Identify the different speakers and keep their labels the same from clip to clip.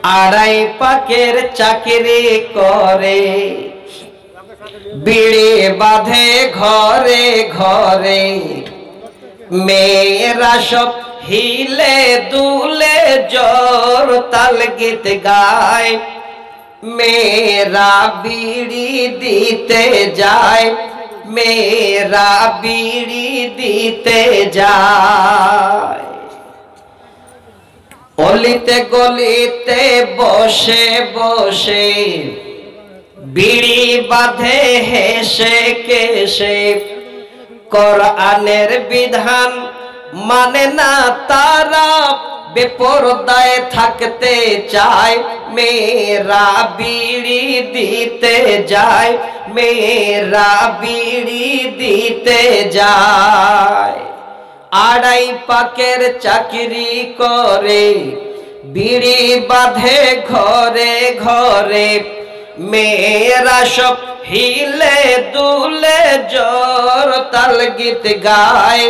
Speaker 1: আড়াই পাকের চাকরি করে, বিড়ি বাঁধে ঘরে ঘরে, মেয়েরা সব হিলে দুলে জোর তাল গীত গায়, মেয়েরা বিড়ি দিতে যায়, মেয়েরা বিড়ি দিতে যায়। অলিতে গলিতে বসে বসে বিড়ি বাঁধে হেসে কেশে, কোরআনের বিধান মানে না তারা, বেপরদায় থাকতে চায়, মেয়েরা বিড়ি দিতে যায়, মেয়েরা বিড়ি দিতে যায়। আড়াই পাকের চাকরি করে, বিড়ি বাঁধে ঘরে ঘরে, মেয়েরা সব হিলে দুলে জোর তাল গীত গায়,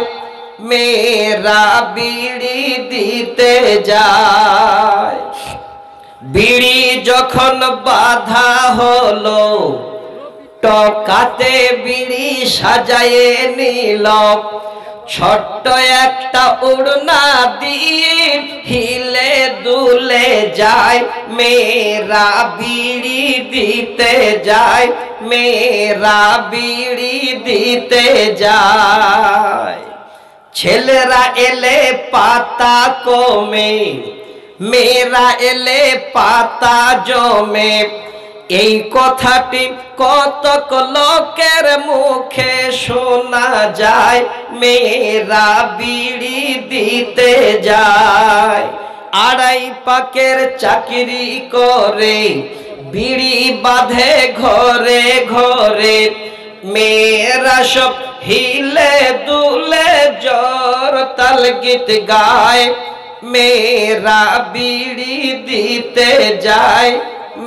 Speaker 1: মেয়েরা বিড়ি দিতে যায়। বিড়ি যখন বাঁধা হলো, টকাতে বিড়ি সাজায়ে নিল, ছোট্ট একটা উড়না দিয়ে হিলে দুলে যায়, মেয়েরা বিড়ি দিতে যায়, মেয়েরা বিড়ি দিতে যায়। ছেলেরা এলে পাতা কমে, মেয়েরা এলে পাতা জমে, এই কথাটি কতক লোকের মুখে শোনা যায়, মেয়েরা বিড়ি দিতে যায়। আড়াই পাকের চাকরি করে, বিড়ি বাঁধে ঘরে ঘরে, মেয়েরা সব হিলে দুলে জোর তাল গীত গায়, মেয়েরা বিড়ি দিতে যায়,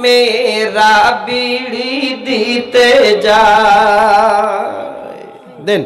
Speaker 1: মেয়েরা বিড়ি দিতে যায়। দেন।